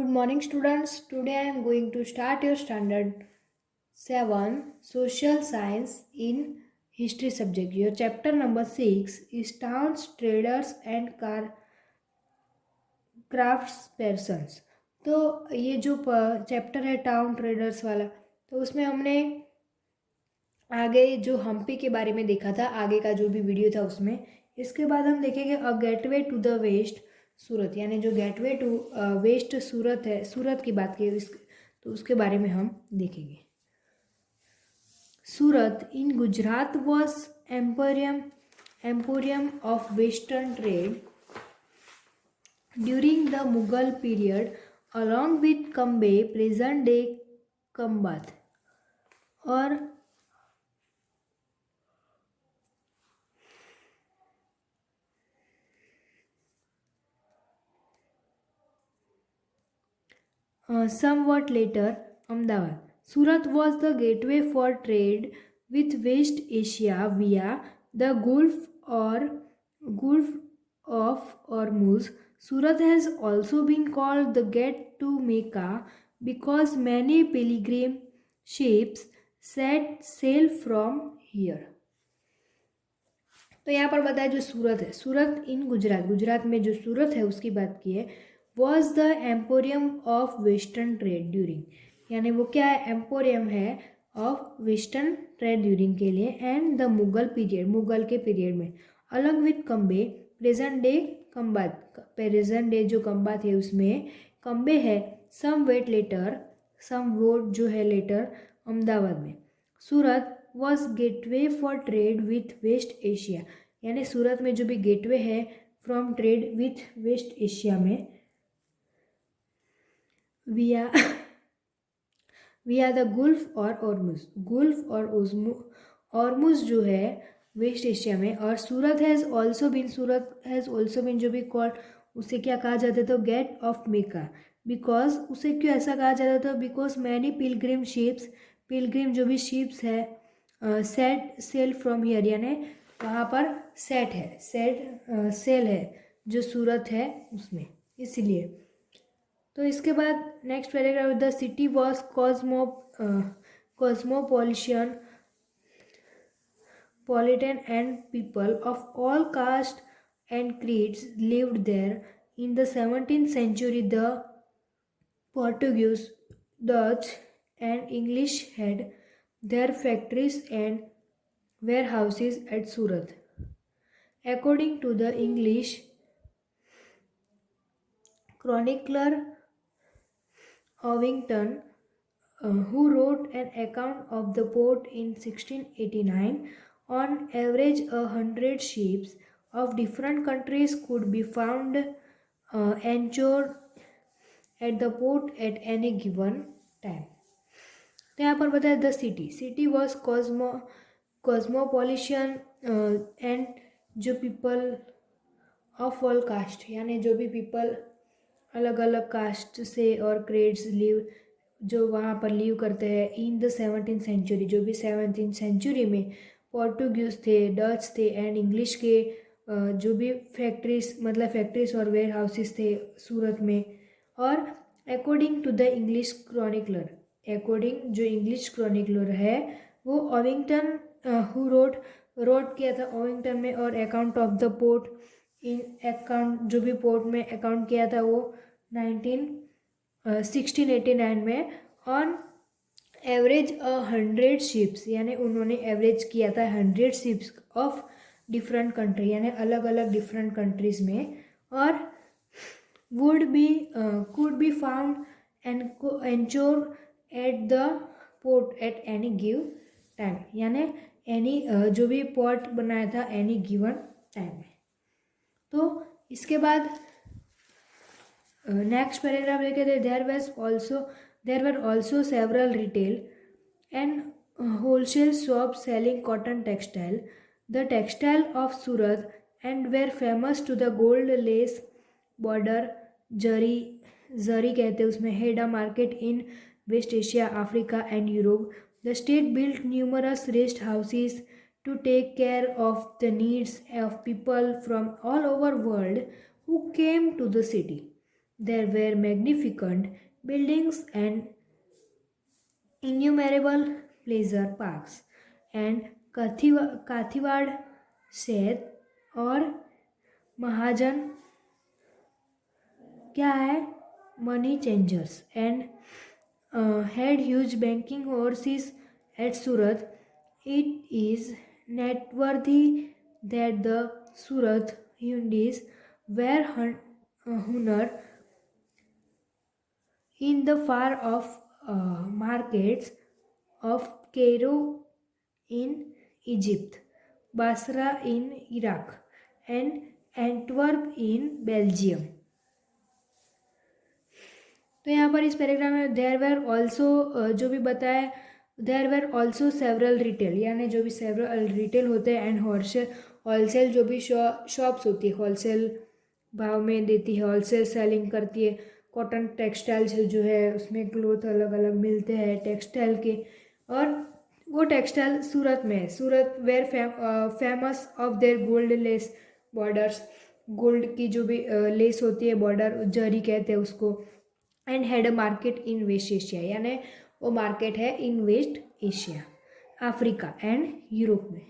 Good morning, students. Today I am going to start your standard 7 social science in history subject. Your chapter number 6 is towns, traders and crafts persons. तो ये जो chapter है town traders वाला, तो उसमें हमने आगे जो हम्पी के बारे में देखा था, आगे का जो भी वीडियो था उसमें। इसके बाद हम देखेंगे a gateway to the west Surat, यानी जो गेटवे टू वेस्ट सूरत है, सूरत की बात की तो उसके बारे में हम देखेंगे। Surat in Gujarat was emporium of western trade during the Mughal period along with Cambay present day Khambhat. और somewhat later, Ahmedabad. Surat was the gateway for trade with West Asia via the Gulf of Hormuz. Surat has also been called the gate to Mecca because many pilgrim ships set sail from here. तो यहाँ पर बताया जो सूरत है, सूरत in Gujarat, Gujarat में जो सूरत है उसकी बात की है। Was the emporium of western trade during, यानी वो क्या है, एम्पोरियम है ऑफ वेस्टर्न ट्रेड ड्यूरिंग के लिए and the Mughal period, Mughal के पीरियड में, along with Cambay present day Khambhat, present day जो कम्बात है उसमें कम्बे है, somewhat later, somewhat जो है लेटर अहमदाबाद में। Surat was gateway for trade with West Asia, यानी सूरत में जो भी गेटवे है from trade with West Asia में विया विया द गुल्फ और ऑर्मुज, गुल्फ और ऑर्मुज जो है वेस्ट एशिया में। और Surat has also been, Surat has also been जो भी कॉल्ड, उसे क्या कहा जाता था, गेट ऑफ मेका, बिकॉज उसे क्यों ऐसा कहा जाता था, because many Pilgrim ships, Pilgrim जो भी शिप्स है सेट सेल फ्रॉम हियर, यानी वहाँ पर सेट है, सेट सेल है जो सूरत है उसमें, इसीलिए। तो इसके बाद next paragraph, the city was cosmopolitan and people of all caste and creeds lived there in the 17th century. The Portuguese, Dutch and English had their factories and warehouses at Surat. According to the English chronicler Ovington, who wrote an account of the port in 1689, on average 100 ships of different countries could be found anchored at the port at any given time. तो यहाँ पर बताया the city, city was cosmopolitan and जो people of all caste, यानी जो भी people अलग अलग कास्ट से और क्रेड्स लिव, जो वहाँ पर लिव करते हैं इन द 17th century, जो भी 17th century में पोर्टुगीज थे, डच थे एंड इंग्लिश के जो भी फैक्ट्रीज, मतलब फैक्ट्रीज और वेयर हाउसेस थे सूरत में। और according to the English chronicler, according जो इंग्लिश क्रॉनिकलर है वो ओविंगटन, हु रोट किया था ओविंगटन में, और account of the port in, account जो भी पोर्ट में अकाउंट किया था वो 1689 में, ऑन एवरेज 100 शिप्स, यानी उन्होंने एवरेज किया था 100 शिप्स ऑफ डिफरेंट कंट्री, यानी अलग अलग डिफरेंट कंट्रीज में। और would be could be found and anchor at the port at any give time, यानी एनी जो भी पोर्ट बनाया था एनी गिवन टाइम में। तो इसके बाद नेक्स्ट पैराग्राफ देखे थे, there were also several retail and wholesale shop selling cotton textile, the textile of Surat and were famous to the gold lace border zari कहते हैं उसमें, had a market in West Asia, Africa and Europe. The state built numerous rest houses to take care of the needs of people from all over world who came to the city. There were magnificent buildings and innumerable pleasure parks. And Kathiawar सेठ और महाजन क्या है, money changers, and had huge banking overseas at Surat. It is noteworthy that the Surat Hundis were honored in the far off markets of Cairo in Egypt, Basra in Iraq, and Antwerp in Belgium. तो यहाँ पर इस paragraph में there were also जो भी बताया, there were also several retail, यानी जो भी सेवरल रिटेल होते हैं, एंड होलसेल जो भी शॉप्स होती है, होलसेल भाव में देती है, होलसेल सेलिंग करती है। कॉटन टेक्सटाइल्स जो है उसमें क्लोथ अलग अलग मिलते हैं टेक्सटाइल के, और वो टेक्सटाइल सूरत में है। Surat were famous of their gold lace borders, gold की जो भी लेस होती है बॉर्डर, जरी कहते हैं उसको। And had a market in West Asia, यानी वो मार्केट है in West Asia, Africa and Europe में।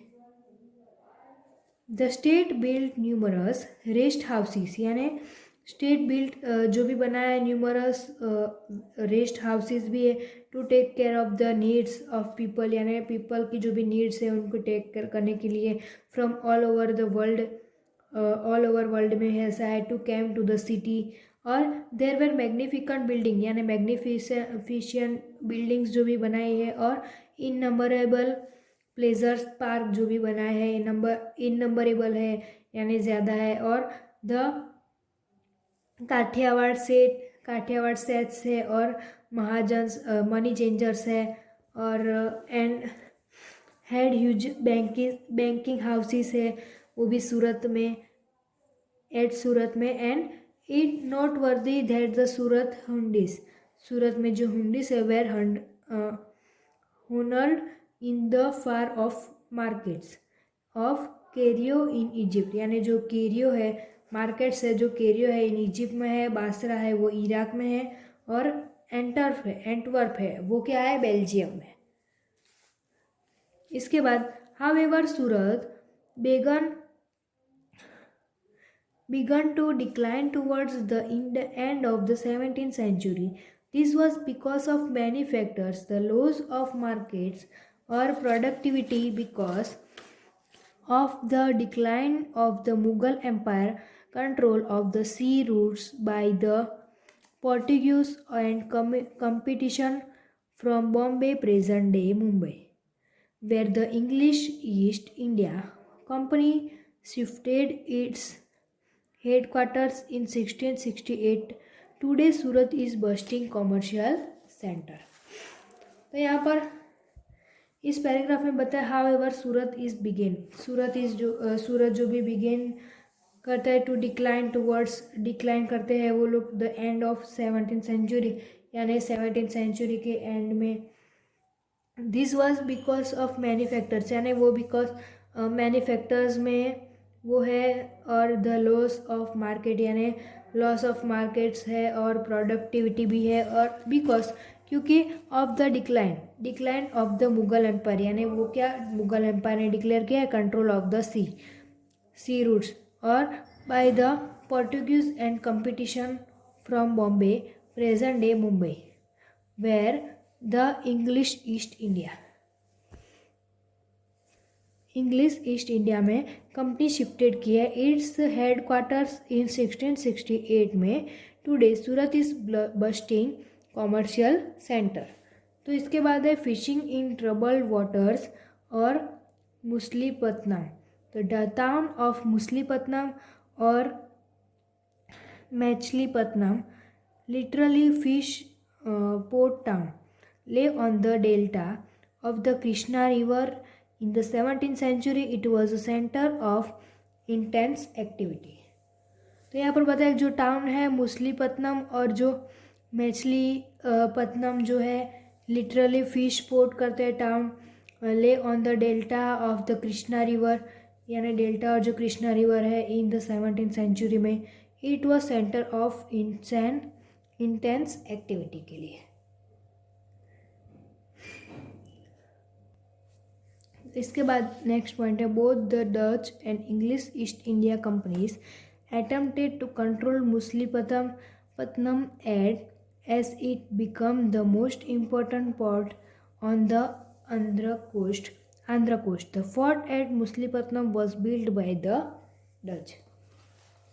The state built numerous rest houses, यानी स्टेट बिल्ट जो भी बनाया है न्यूमरस रेस्ट हाउसेस भी है, to take care of the needs of people, यानी पीपल की जो भी नीड्स है उनको टेक केयर करने के लिए, from all over the world, all over world में ऐसा है, to came to the city. और देर वेर मैग्निफिकेंट बिल्डिंग, यानी मैग्निफिशियंट बिल्डिंग्स जो भी बनाई है, और इननंबरेबल प्लेजर्स पार्क जो भी बनाए हैं, इननंबरेबल है यानी ज़्यादा है। और द काठियावाड़ सेट्स है, और महाजन्स मनी चेंजर्स है, और and had huge banking houses है, वो भी सूरत में, एट सूरत में। And it noteworthy that the Surat hundis, Surat में जो हुंडीस है were honoured in the far off markets of Cairo in Egypt, यानी जो केरियो है मार्केट्स है, जो केरियो है इन इजिप्ट में है, बासरा है वो इराक में है, और एंटवर्प है वो क्या है, बेल्जियम में। इसके बाद however Surat began to decline towards the end of the 17th century. This was because of many factors: the loss of markets or productivity because of the decline of the Mughal Empire, control of the sea routes by the Portuguese, and competition from Bombay, present-day Mumbai, where the English East India Company shifted its headquarters in 1668. Today Surat is bustling commercial center. तो यहाँ पर इस paragraph में बताया however Surat is began, Surat जो भी begin करता है टू डिक्लाइन टूवर्ड्स, डिक्लाइन करते हैं वो लोग the end of 17th century, यानी 17th सेंचुरी के एंड में। This was because of manufactures, यानी वो बिकॉज मैन्युफैक्चर्स में वो है, और द लॉस ऑफ मार्केट, यानी लॉस ऑफ मार्केट्स है, और प्रोडक्टिविटी भी है, और बिकॉज क्योंकि of the decline of the Mughal empire, यानी वो क्या मुगल एम्पायर ने डिक्लेयर किया है, control of the sea routes, और by the Portuguese and competition from Bombay, present day Mumbai, where the English East India में कंपनी शिफ्टेड किया है इट्स हेडक्वार्टर्स इन 1668 में। Today Surat is bustling commercial centre. तो इसके बाद है फिशिंग इन ट्रबल्ड वाटर्स और मुसलीपट्टनम। तो द टाउन ऑफ मुसलीपट्टनम और Machilipatnam, literally fish port town, lay on the delta of the Krishna river. In the 17th century it was a center of intense activity. तो यहाँ पर बताया जो टाउन है मुसलीपट्टनम और जो मैचिलीपट्टनम जो है लिटरली फिश पोर्ट करते हैं town, lay on the delta of the Krishna river, यानी डेल्टा और जो कृष्णा रिवर है इन द 17th सेंचुरी में it was centre of intense activity के लिए। इसके बाद नेक्स्ट पॉइंट है, both the Dutch and English East India companies attempted to control Machilipatnam as it became the most important port on the Andhra coast. The fort at Machilipatnam was built by the Dutch.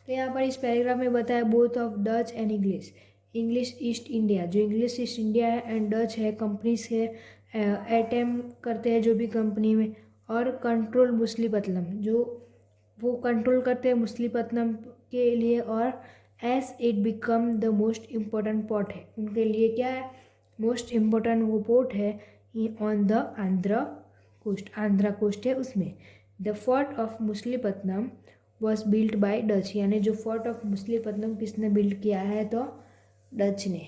तो यहाँ पर इस paragraph में बताया both of Dutch and English East India, जो English East India है and Dutch है companies है, अटेम्प्ट करते हैं जो भी कंपनी में, और कंट्रोल मछलीपट्टनम, जो वो कंट्रोल करते हैं मछलीपट्टनम के लिए, और as it become the most important port है, उनके लिए क्या है, मोस्ट इम्पोर्टेंट वो पोर्ट है ऑन द आंध्रा कोस्ट है उसमें। The fort of Machilipatnam was built by Dutch, यानी जो फोर्ट ऑफ मछलीपट्टनम किसने बिल्ड किया है, तो डच ने।